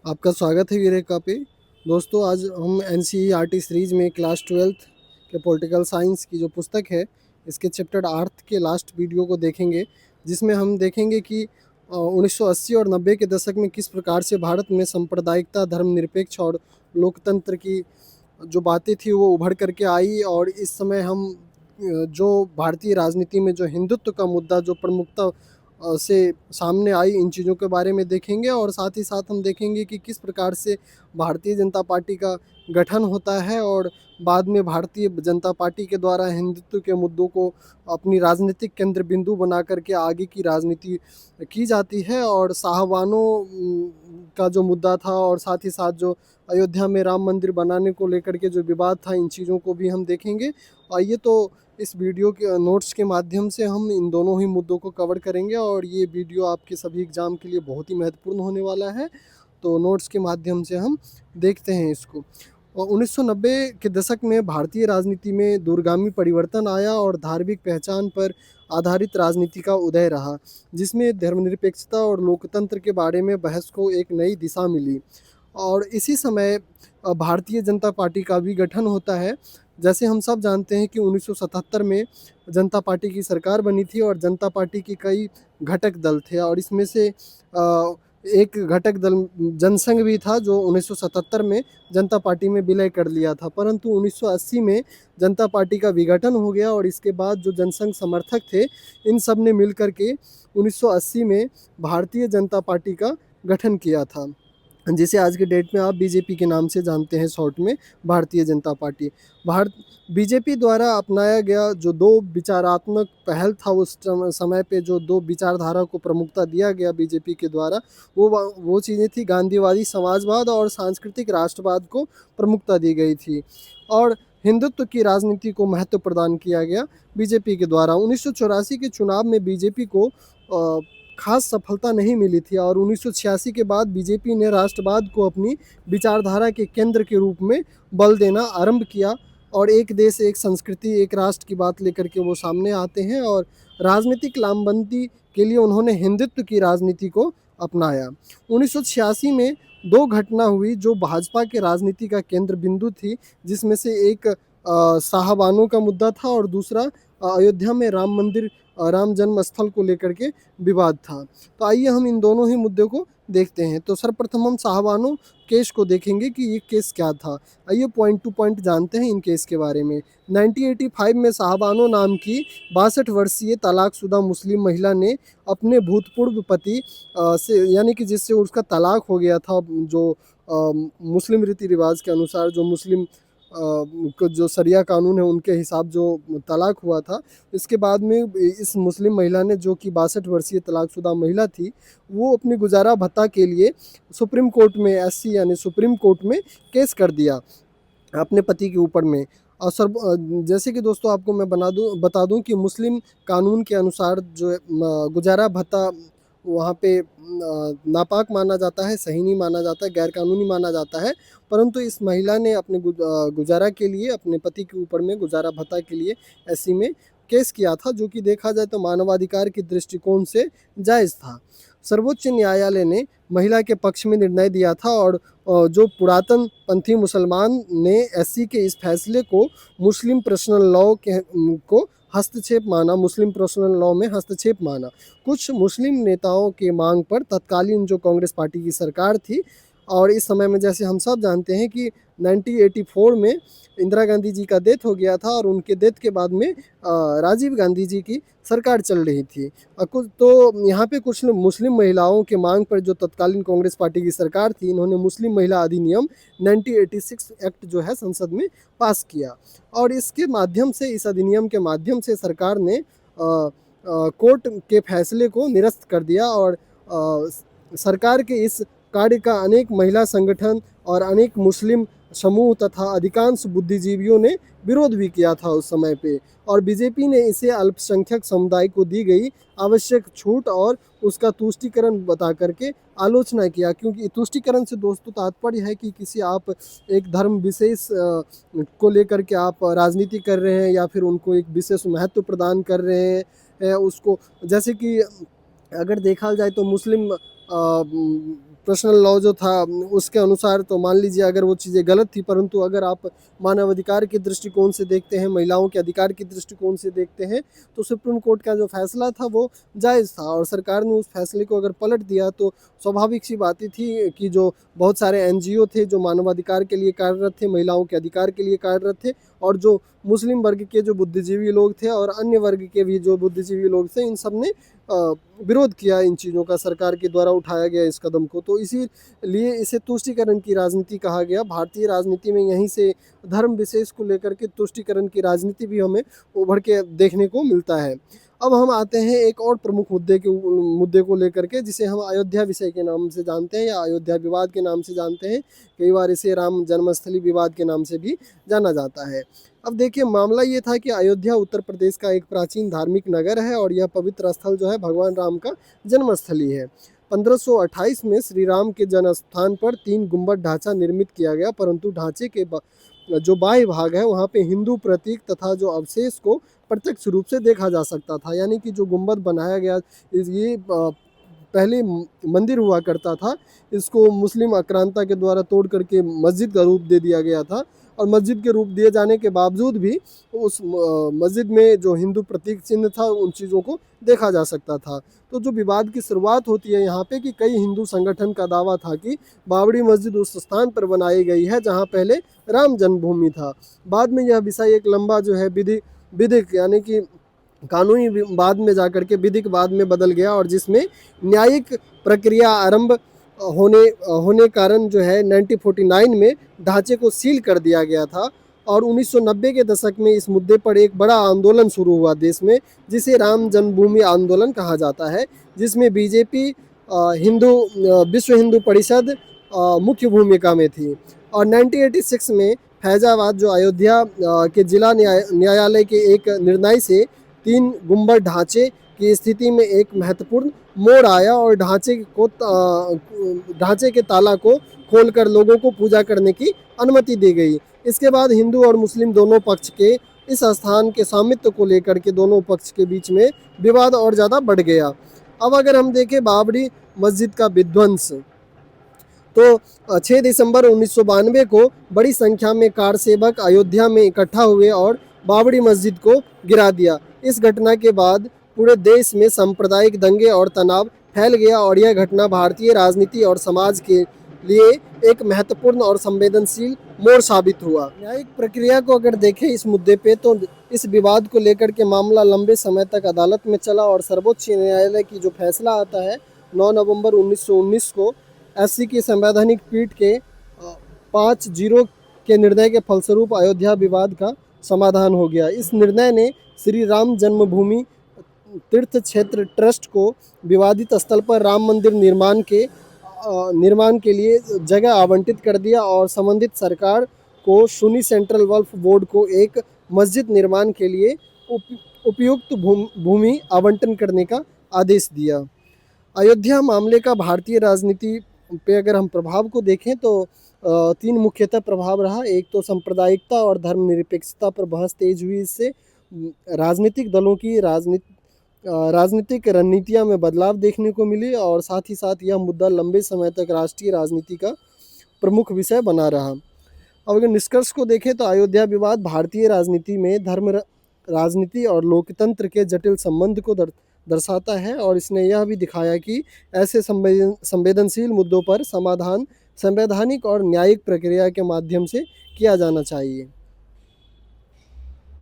आपका स्वागत है यूरेका पे। दोस्तों, आज हम एनसीईआरटी सीरीज में क्लास 12th के पॉलिटिकल साइंस की जो पुस्तक है, इसके चैप्टर 8 के लास्ट वीडियो को देखेंगे, जिसमें हम देखेंगे कि 1980 और 90 के दशक में किस प्रकार से भारत में सांप्रदायिकता, धर्मनिरपेक्ष और लोकतंत्र की जो बातें थी वो उभर करके आई। और इस समय हम जो भारतीय राजनीति में जो हिंदुत्व का मुद्दा जो प्रमुखता से सामने आई, इन चीज़ों के बारे में देखेंगे। और साथ ही साथ हम देखेंगे कि किस प्रकार से भारतीय जनता पार्टी का गठन होता है और बाद में भारतीय जनता पार्टी के द्वारा हिंदुत्व के मुद्दों को अपनी राजनीतिक केंद्र बिंदु बना करके आगे की राजनीति की जाती है। और साहबानों का जो मुद्दा था और साथ ही साथ जो अयोध्या में राम मंदिर बनाने को लेकर के जो विवाद था, इन चीज़ों को भी हम देखेंगे। आइए तो इस वीडियो के नोट्स के माध्यम से हम इन दोनों ही मुद्दों को कवर करेंगे और ये वीडियो आपके सभी एग्ज़ाम के लिए बहुत ही महत्वपूर्ण होने वाला है। तो नोट्स के माध्यम से हम देखते हैं इसको। और 1990 के दशक में भारतीय राजनीति में दूरगामी परिवर्तन आया और धार्मिक पहचान पर आधारित राजनीति का उदय रहा, जिसमें धर्मनिरपेक्षता और लोकतंत्र के बारे में बहस को एक नई दिशा मिली। और इसी समय भारतीय जनता पार्टी का भी गठन होता है। जैसे हम सब जानते हैं कि 1977 में जनता पार्टी की सरकार बनी थी और जनता पार्टी की कई घटक दल थे, और इसमें से एक घटक दल जनसंघ भी था, जो 1977 में जनता पार्टी में विलय कर लिया था। परंतु 1980 में जनता पार्टी का विघटन हो गया और इसके बाद जो जनसंघ समर्थक थे, इन सब ने मिल कर के 1980 में भारतीय जनता पार्टी का गठन किया था, जिसे आज के डेट में आप बीजेपी के नाम से जानते हैं, शॉर्ट में भारतीय जनता पार्टी। भारत बीजेपी द्वारा अपनाया गया जो दो विचारात्मक पहल था उस समय पे, जो दो विचारधारा को प्रमुखता दिया गया बीजेपी के द्वारा, वो चीज़ें थी गांधीवादी समाजवाद और सांस्कृतिक राष्ट्रवाद को प्रमुखता दी गई थी। और हिंदुत्व की राजनीति को महत्व प्रदान किया गया बीजेपी के द्वारा। 1984 के चुनाव में बीजेपी को खास सफलता नहीं मिली थी और 1986 के बाद बीजेपी ने राष्ट्रवाद को अपनी विचारधारा के केंद्र के रूप में बल देना आरंभ किया और एक देश एक संस्कृति एक राष्ट्र की बात लेकर के वो सामने आते हैं। और राजनीतिक लामबंदी के लिए उन्होंने हिंदुत्व की राजनीति को अपनाया। 1986 में दो घटना हुई जो भाजपा के राजनीति का केंद्र बिंदु थी, जिसमें से एक साहबानों का मुद्दा था और दूसरा अयोध्या में राम मंदिर राम जन्म स्थल को लेकर के विवाद था। तो आइए हम इन दोनों ही मुद्दों को देखते हैं। तो सर्वप्रथम हम साहबानों केस को देखेंगे कि ये केस क्या था। आइए पॉइंट टू पॉइंट जानते हैं इन केस के बारे में। 1985 में साहबानों नाम की 62 वर्षीय तलाकशुदा मुस्लिम महिला ने अपने भूतपूर्व पति से, यानी कि जिससे उसका तलाक हो गया था, जो मुस्लिम रीति रिवाज के अनुसार, जो मुस्लिम को जो शरिया कानून है उनके हिसाब जो तलाक हुआ था, इसके बाद में इस मुस्लिम महिला ने, जो कि 62 वर्षीय तलाकशुदा महिला थी, वो अपनी गुजारा भत्ता के लिए सुप्रीम कोर्ट में, एससी यानी सुप्रीम कोर्ट में केस कर दिया अपने पति के ऊपर में। और जैसे कि दोस्तों आपको मैं बता दूं कि मुस्लिम कानून के अनुसार जो गुजारा भत्ता वहाँ पे नापाक माना जाता है, सही नहीं माना जाता है, गैर कानूनी माना जाता है। परंतु इस महिला ने अपने गुजारा के लिए, अपने पति के ऊपर में गुजारा भत्ता के लिए एससी में केस किया था, जो कि देखा जाए तो मानवाधिकार के दृष्टिकोण से जायज़ था। सर्वोच्च न्यायालय ने महिला के पक्ष में निर्णय दिया था और जो पुरातन पंथी मुसलमान ने एससी के इस फैसले को मुस्लिम पर्सनल लॉ को हस्तक्षेप माना, मुस्लिम पर्सनल लॉ में हस्तक्षेप माना। कुछ मुस्लिम नेताओं के मांग पर तत्कालीन जो कांग्रेस पार्टी की सरकार थी, और इस समय में जैसे हम सब जानते हैं कि 1984 में इंदिरा गांधी जी का डेथ हो गया था और उनके डेथ के बाद में राजीव गांधी जी की सरकार चल रही थी। तो यहाँ पे कुछ मुस्लिम महिलाओं के मांग पर जो तत्कालीन कांग्रेस पार्टी की सरकार थी, इन्होंने मुस्लिम महिला अधिनियम 1986 एक्ट जो है संसद में पास किया। और इसके माध्यम से, इस अधिनियम के माध्यम से सरकार ने कोर्ट के फैसले को निरस्त कर दिया और सरकार के इस कार्य का अनेक महिला संगठन और अनेक मुस्लिम समूह तथा अधिकांश बुद्धिजीवियों ने विरोध भी किया था उस समय पे। और बीजेपी ने इसे अल्पसंख्यक समुदाय को दी गई आवश्यक छूट और उसका तुष्टीकरण बता करके आलोचना किया, क्योंकि तुष्टीकरण से दोस्तों तात्पर्य है कि किसी आप एक धर्म विशेष को लेकर के आप राजनीति कर रहे हैं या फिर उनको एक विशेष महत्व प्रदान कर रहे हैं उसको। जैसे कि अगर देखा जाए तो मुस्लिम पर्सनल लॉ जो था उसके अनुसार तो मान लीजिए अगर वो चीज़ें गलत थी, परंतु अगर आप मानवाधिकार के दृष्टिकोण से देखते हैं, महिलाओं के अधिकार के दृष्टिकोण से देखते हैं, तो सुप्रीम कोर्ट का जो फैसला था वो जायज़ था। और सरकार ने उस फैसले को अगर पलट दिया तो स्वाभाविक सी बात ही थी कि जो बहुत सारे एनजीओ थे जो मानवाधिकार के लिए कार्यरत थे, महिलाओं के अधिकार के लिए कार्यरत थे, और जो मुस्लिम वर्ग के जो बुद्धिजीवी लोग थे और अन्य वर्ग के भी जो बुद्धिजीवी लोग थे, इन सब ने विरोध किया इन चीज़ों का, सरकार के द्वारा उठाया गया इस कदम को। तो इसीलिए इसे तुष्टीकरण की राजनीति कहा गया। भारतीय राजनीति में यहीं से धर्म विशेष को लेकर के तुष्टीकरण की राजनीति भी हमें उभर के देखने को मिलता है। अब हम आते हैं एक और प्रमुख मुद्दे को लेकर के, जिसे हम अयोध्या विषय के नाम से जानते हैं या अयोध्या विवाद के नाम से जानते हैं। कई बार इसे राम जन्मस्थली विवाद के नाम से भी जाना जाता है। अब देखिए, मामला ये था कि अयोध्या उत्तर प्रदेश का एक प्राचीन धार्मिक नगर है और यह पवित्र स्थल जो है भगवान राम का जन्मस्थली है। 1528 में श्री राम के जन्म स्थान पर 3 गुंबद ढांचा निर्मित किया गया, परंतु ढांचे के जो बाह्य भाग है वहाँ पे हिंदू प्रतीक तथा जो अवशेष को प्रत्यक्ष रूप से देखा जा सकता था। यानी कि जो गुंबद बनाया गया, ये पहले मंदिर हुआ करता था, इसको मुस्लिम आक्रांता के द्वारा तोड़ करके मस्जिद का रूप दे दिया गया था। और मस्जिद के रूप दिए जाने के बावजूद भी उस मस्जिद में जो हिंदू प्रतीक चिन्ह था उन चीज़ों को देखा जा सकता था। तो जो विवाद की शुरुआत होती है यहाँ पे कि कई हिंदू संगठन का दावा था कि बाबरी मस्जिद उस स्थान पर बनाई गई है जहाँ पहले राम जन्मभूमि था। बाद में यह विषय एक लंबा जो है विधिक यानी कि कानूनी बाद में जाकर के विधिक बाद में बदल गया, और जिसमें न्यायिक प्रक्रिया आरंभ होने कारण जो है 1949 में ढांचे को सील कर दिया गया था। और 1990 के दशक में इस मुद्दे पर एक बड़ा आंदोलन शुरू हुआ देश में, जिसे राम जन्मभूमि आंदोलन कहा जाता है, जिसमें बीजेपी, विश्व हिंदू परिषद मुख्य भूमिका में थी। और 1986 में फैजाबाद जो अयोध्या के जिला न्यायालय के एक निर्णय से 3 गुंबद ढांचे की स्थिति में एक महत्वपूर्ण मोड़ आया और ढांचे के ताला को खोलकर लोगों को पूजा करने की अनुमति दी गई। इसके बाद हिंदू और मुस्लिम दोनों पक्ष के इस स्थान के स्वामित्व को लेकर के दोनों पक्ष के बीच में विवाद और ज़्यादा बढ़ गया। अब अगर हम देखें बाबरी मस्जिद का विध्वंस, तो 6 दिसंबर 1992 को बड़ी संख्या में कार सेवक अयोध्या में इकट्ठा हुए और बाबरी मस्जिद को गिरा दिया। इस घटना के बाद पूरे देश में सांप्रदायिक दंगे और तनाव फैल गया और यह घटना भारतीय राजनीति और समाज के लिए एक महत्वपूर्ण और संवेदनशील मोड़ साबित हुआ। न्यायिक प्रक्रिया को अगर देखें इस मुद्दे पे, तो इस विवाद को लेकर के मामला लंबे समय तक अदालत में चला और सर्वोच्च न्यायालय की जो फैसला आता है 9 नवंबर 1919 को एससी की संवैधानिक पीठ के 5-0 के निर्णय के फलस्वरूप अयोध्या विवाद का समाधान हो गया। इस निर्णय ने श्री राम जन्मभूमि तीर्थ क्षेत्र ट्रस्ट को विवादित स्थल पर राम मंदिर निर्माण के लिए जगह आवंटित कर दिया और संबंधित सरकार को सुन्नी सेंट्रल वक्फ बोर्ड को एक मस्जिद निर्माण के लिए उपयुक्त भूमि आवंटन करने का आदेश दिया। अयोध्या मामले का भारतीय राजनीति पे अगर हम प्रभाव को देखें तो 3 मुख्यतः प्रभाव रहा। एक तो सांप्रदायिकता और धर्मनिरपेक्षता पर बहस तेज हुई, इससे राजनीतिक दलों की राजनीतिक रणनीतियां में बदलाव देखने को मिली और साथ ही साथ यह मुद्दा लंबे समय तक राष्ट्रीय राजनीति का प्रमुख विषय बना रहा। अब अगर निष्कर्ष को देखें तो अयोध्या विवाद भारतीय राजनीति में धर्म राजनीति और लोकतंत्र के जटिल संबंध को दर्शाता है और इसने यह भी दिखाया कि ऐसे संवेदनशील मुद्दों पर समाधान संवैधानिक और न्यायिक प्रक्रिया के माध्यम से किया जाना चाहिए।